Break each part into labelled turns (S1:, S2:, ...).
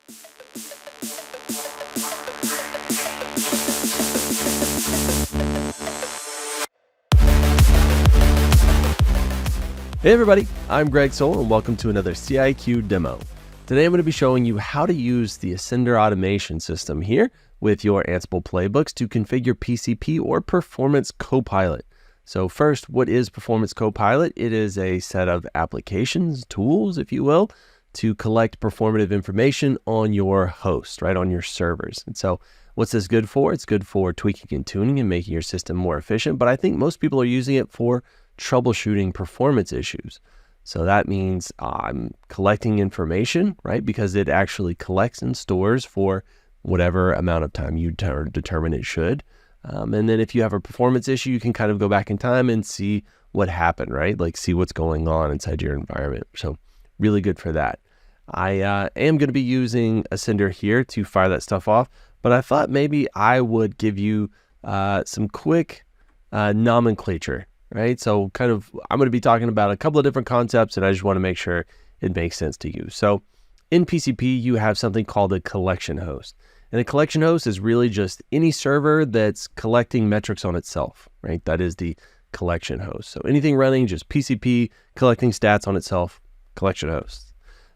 S1: Hey everybody, I'm Greg Soul and welcome to another CIQ demo. Today I'm going to be showing you how to use the Ascender automation system here with your Ansible playbooks to configure PCP or Performance Copilot. So first, what is Performance Copilot? It is a set of applications, tools, if you will, to collect performative information on your host, right, on your servers. And so what's this good for? It's good for tweaking and tuning and making your system more efficient, but I think most people are using it for troubleshooting performance issues. So that means I'm collecting information, right? Because it actually collects and stores for whatever amount of time you determine it should. And then if you have a performance issue, you can kind of go back in time and see what happened, right? Like see what's going on inside your environment. So really good for that. I am going to be using Ascender here to fire that stuff off, but I thought maybe I would give you some quick nomenclature. Right? So kind of, I'm going to be talking about a couple of different concepts and I just want to make sure it makes sense to you. So in PCP, you have something called a collection host. And a collection host is really just any server that's collecting metrics on itself, right? That is the collection host. So anything running just PCP, collecting stats on itself, collection host.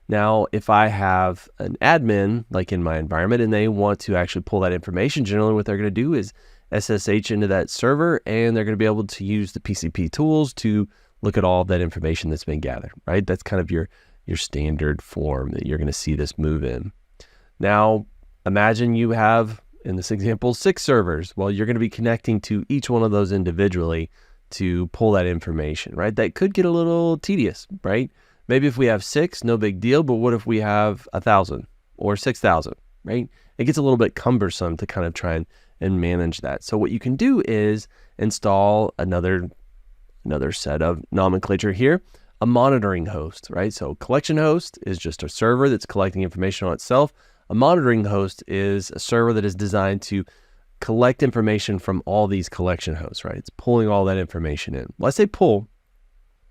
S1: Now, if I have an admin like in my environment and they want to actually pull that information, generally what they're going to do is SSH into that server, and they're going to be able to use the PCP tools to look at all of that information that's been gathered, right? That's kind of your standard form that you're going to see this move in. Now, imagine you have, in this example, 6 servers. Well, you're going to be connecting to each one of those individually to pull that information, right? That could get a little tedious, right? Maybe if we have 6, no big deal, but what if we have 1,000 or 6,000, right? It gets a little bit cumbersome to kind of try and manage that. So what you can do is install another set of nomenclature here, a monitoring host, right? So collection host is just a server that's collecting information on itself. A monitoring host is a server that is designed to collect information from all these collection hosts, right? It's pulling all that information in. When I say pull,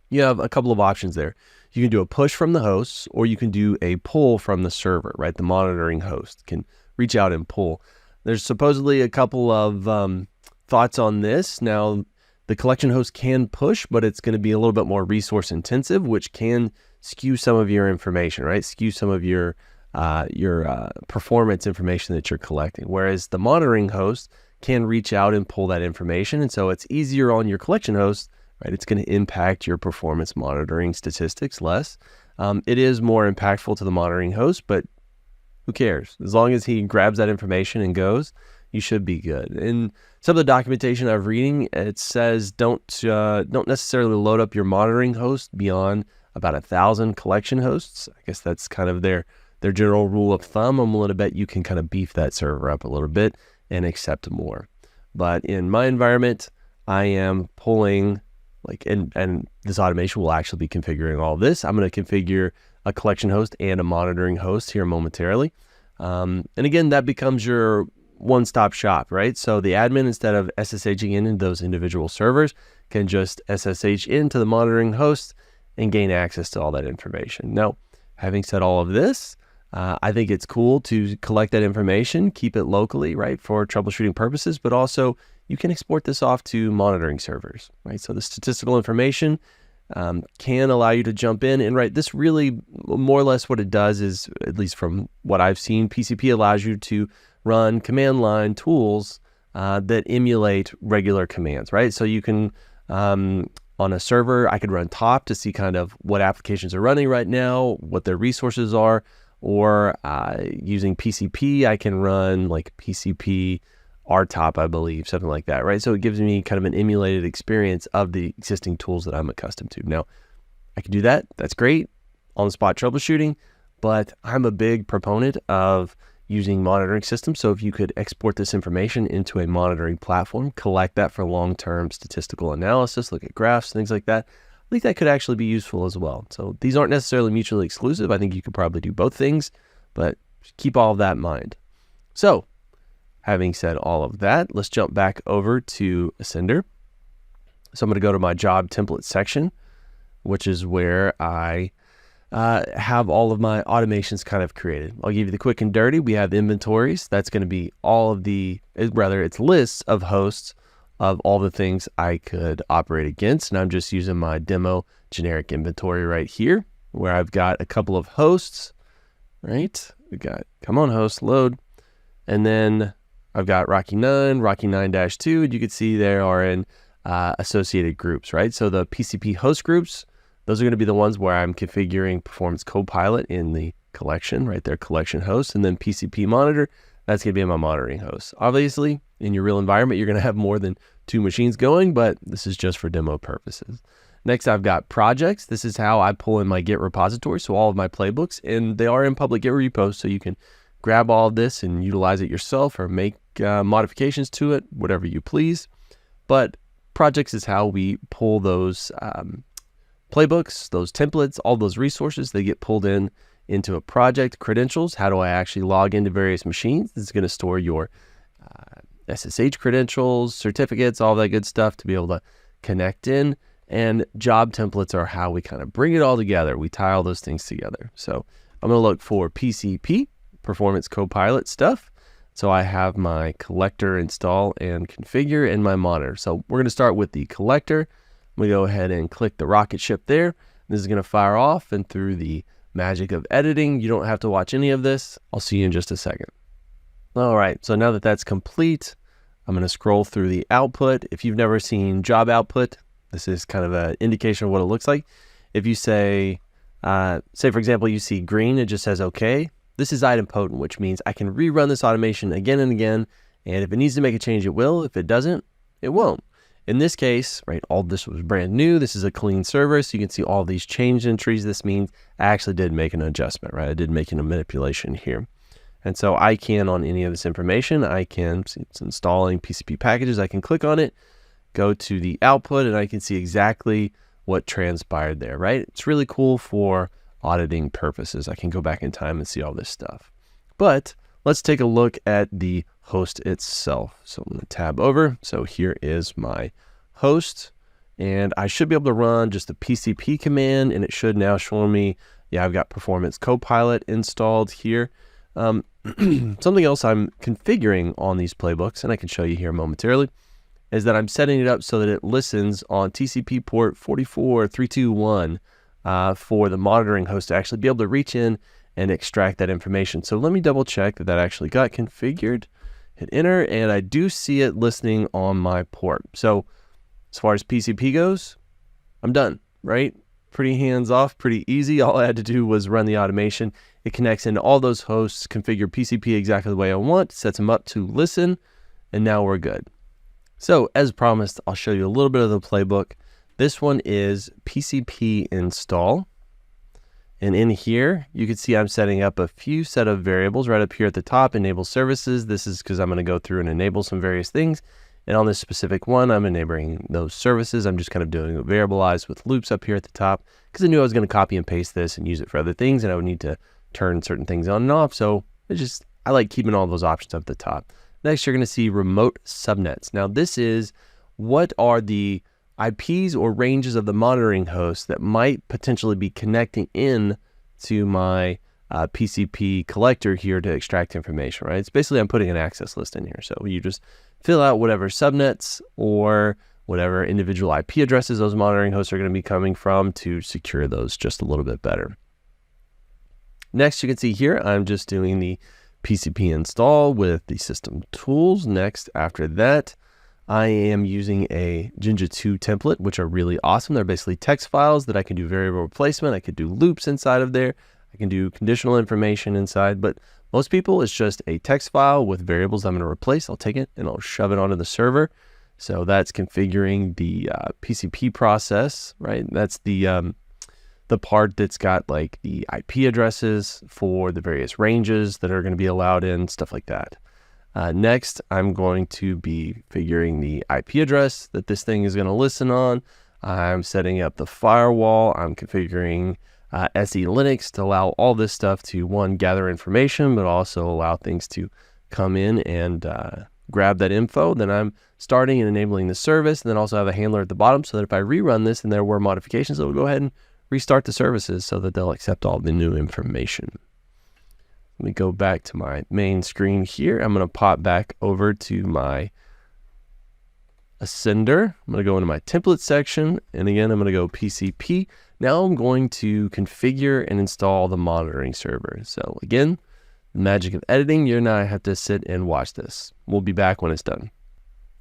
S1: you have a couple of options there. You can do a push from the hosts, or you can do a pull from the server, right? The monitoring host can reach out and pull. There's supposedly a couple of thoughts on this. Now, the collection host can push, but it's going to be a little bit more resource intensive, which can skew some of your information, right? Skew some of your performance information that you're collecting. Whereas the monitoring host can reach out and pull that information. And so it's easier on your collection host, right? It's going to impact your performance monitoring statistics less. It is more impactful to the monitoring host, but who cares? As long as he grabs that information and goes, you should be good. In some of the documentation I'm reading, it says don't necessarily load up your monitoring host beyond about 1,000 collection hosts. I guess that's kind of their general rule of thumb. I'm willing to bet you can kind of beef that server up a little bit and accept more. But in my environment, I am pulling and this automation will actually be configuring all this. I'm going to configure a collection host and a monitoring host here momentarily. And again, that becomes your one-stop shop, right? So the admin, instead of SSHing into those individual servers, can just SSH into the monitoring host and gain access to all that information. Now, having said all of this, I think it's cool to collect that information, keep it locally, right, for troubleshooting purposes, but also you can export this off to monitoring servers, right? So the statistical information can allow you to jump in and write. This really, more or less what it does is, at least from what I've seen, PCP allows you to run command line tools that emulate regular commands, right? So you can, on a server, I could run top to see kind of what applications are running right now, what their resources are, or using PCP, I can run like PCP RTOP, I believe, something like that, right? So it gives me kind of an emulated experience of the existing tools that I'm accustomed to. Now, I can do that. That's great. On-the-spot troubleshooting, but I'm a big proponent of using monitoring systems. So if you could export this information into a monitoring platform, collect that for long-term statistical analysis, look at graphs, things like that, I think that could actually be useful as well. So these aren't necessarily mutually exclusive. I think you could probably do both things, but keep all of that in mind. So having said all of that, let's jump back over to Ascender. So I'm going to go to my job template section, which is where I have all of my automations kind of created. I'll give you the quick and dirty. We have inventories. That's going to be all of it's lists of hosts of all the things I could operate against. And I'm just using my demo generic inventory right here, where I've got a couple of hosts, right? We got, come on host, load. And then I've got Rocky 9-2. And you can see there are in associated groups, right? So the PCP host groups, those are going to be the ones where I'm configuring Performance Copilot in the collection, right there, collection host. And then PCP monitor, that's going to be my monitoring host. Obviously, in your real environment, you're going to have more than 2 machines going, but this is just for demo purposes. Next, I've got projects. This is how I pull in my Git repository, so all of my playbooks, and they are in public Git repos, so you can grab all of this and utilize it yourself or make modifications to it, whatever you please. But projects is how we pull those playbooks, those templates, all those resources. They get pulled into a project. Credentials, how do I actually log into various machines? This is going to store your SSH credentials, certificates, all that good stuff to be able to connect in. And job templates are how we kind of bring it all together. We tie all those things together. So I'm going to look for PCP, Performance Copilot stuff. So I have my collector install and configure and my monitor. So we're going to start with the collector. I'm going to go ahead and click the rocket ship there. This is going to fire off, and through the magic of editing, you don't have to watch any of this. I'll see you in just a second. All right, so now that that's complete, I'm going to scroll through the output. If you've never seen job output, this is kind of an indication of what it looks like. If you say for example, you see green, it just says okay. This is idempotent, which means I can rerun this automation again and again. And if it needs to make a change, it will. If it doesn't, it won't. In this case, right, all this was brand new. This is a clean server, so you can see all these change entries. This means I actually did make an adjustment, right? I did make a manipulation here. And so I can, on any of this information, I can, it's installing PCP packages, I can click on it, go to the output, and I can see exactly what transpired there, right? It's really cool for auditing purposes. I can go back in time and see all this stuff. But let's take a look at the host itself. So I'm going to tab over. So here is my host, and I should be able to run just a PCP command, and it should now show me, yeah, I've got Performance Copilot installed here. Something else I'm configuring on these playbooks, and I can show you here momentarily, is that I'm setting it up so that it listens on TCP port 44321 for the monitoring host to actually be able to reach in and extract that information. So let me double check that that actually got configured. Hit enter, and I do see it listening on my port. So as far as PCP goes, I'm done, right? Pretty hands off, pretty easy. All I had to do was run the automation. It connects into all those hosts, configure PCP exactly the way I want, sets them up to listen, and now we're good. So as promised, I'll show you a little bit of the playbook. This one is PCP install. And in here, you can see I'm setting up a few set of variables right up here at the top, enable services. This is because I'm going to go through and enable some various things. And on this specific one, I'm enabling those services. I'm just kind of doing it variabilized with loops up here at the top because I knew I was going to copy and paste this and use it for other things, and I would need to turn certain things on and off. So I like keeping all those options up at the top. Next, you're going to see remote subnets. Now, this is what are the IPs or ranges of the monitoring host that might potentially be connecting in to my PCP collector here to extract information, right? It's basically I'm putting an access list in here. So you just fill out whatever subnets or whatever individual IP addresses those monitoring hosts are going to be coming from to secure those just a little bit better. Next, you can see here, I'm just doing the PCP install with the system tools. Next, after that, I am using a Jinja 2 template, which are really awesome. They're basically text files that I can do variable replacement. I could do loops inside of there. I can do conditional information inside, but most people, it's just a text file with variables I'm going to replace. I'll take it and I'll shove it onto the server. So that's configuring the PCP process, right? That's the part that's got like the IP addresses for the various ranges that are going to be allowed in, stuff like that. Next, I'm going to be figuring the IP address that this thing is going to listen on. I'm setting up the firewall. I'm configuring SE Linux to allow all this stuff to, one, gather information, but also allow things to come in and grab that info. Then I'm starting and enabling the service, and then also have a handler at the bottom so that if I rerun this and there were modifications, it will go ahead and restart the services so that they'll accept all the new information. Let me go back to my main screen here. I'm going to pop back over to my Ascender. I'm going to go into my template section, and again, I'm going to go PCP. Now I'm going to configure and install the monitoring server. So again, the magic of editing, you and I have to sit and watch this. We'll be back when it's done.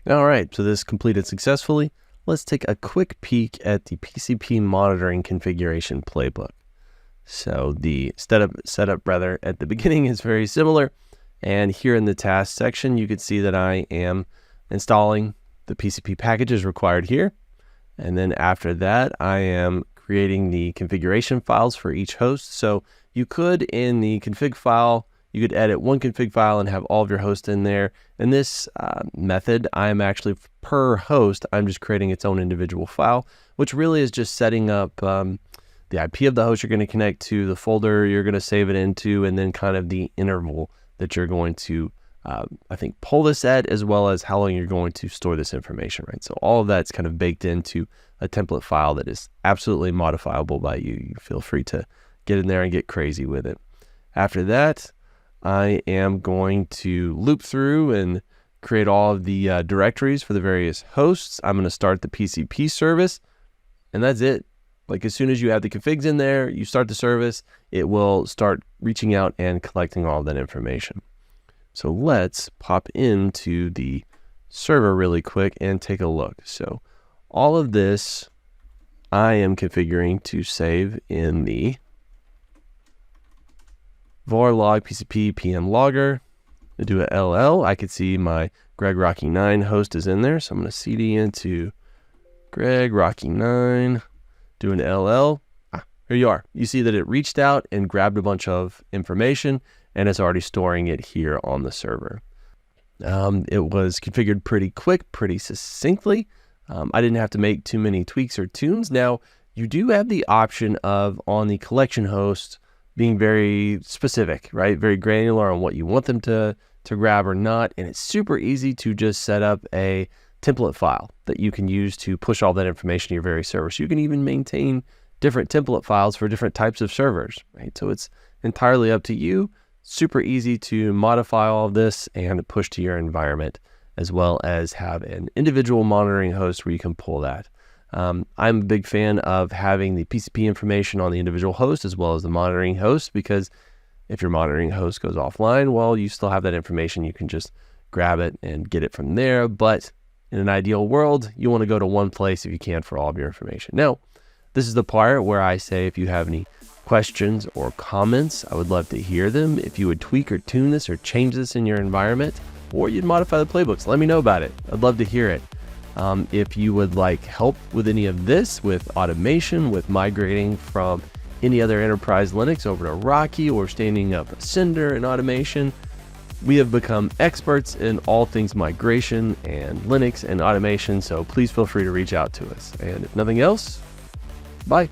S1: All right, so this completed successfully. Let's take a quick peek at the PCP monitoring configuration playbook. So the setup at the beginning is very similar. And here in the task section, you can see that I am installing the PCP packages required here. And then after that, I am creating the configuration files for each host. So you could, in the config file, you could edit one config file and have all of your hosts in there. In this method, I'm actually, per host, I'm just creating its own individual file, which really is just setting up the IP of the host you're going to connect to, the folder you're going to save it into, and then kind of the interval that you're going to, I think, pull this at, as well as how long you're going to store this information, right? So all of that's kind of baked into a template file that is absolutely modifiable by you. You feel free to get in there and get crazy with it. After that, I am going to loop through and create all of the directories for the various hosts. I'm going to start the PCP service, and that's it. Like, as soon as you have the configs in there, you start the service, it will start reaching out and collecting all of that information. So let's pop into the server really quick and take a look. So all of this I am configuring to save in the var log PCP PM logger. I do a LL. I could see my Greg Rocky 9 host is in there. So I'm going to CD into Greg Rocky 9, do an LL. Here you are. You see that it reached out and grabbed a bunch of information, and it's already storing it here on the server. It was configured pretty quick, pretty succinctly. I didn't have to make too many tweaks or tunes. Now, you do have the option of, on the collection host, being very specific, right? Very granular on what you want them to grab or not. And it's super easy to just set up a template file that you can use to push all that information to your various servers. So you can even maintain different template files for different types of servers, right? So it's entirely up to you. Super easy to modify all of this and push to your environment, as well as have an individual monitoring host where you can pull that. I'm a big fan of having the PCP information on the individual host as well as the monitoring host, because if your monitoring host goes offline, well, you still have that information. You can just grab it and get it from there. But in an ideal world, you want to go to one place if you can for all of your information. Now, this is the part where I say, if you have any questions or comments, I would love to hear them. If you would tweak or tune this or change this in your environment, or you'd modify the playbooks, let me know about it. I'd love to hear it. If you would like help with any of this, with automation, with migrating from any other enterprise Linux over to Rocky, or standing up Ascender and automation, we have become experts in all things migration and Linux and automation, so please feel free to reach out to us. And if nothing else, bye.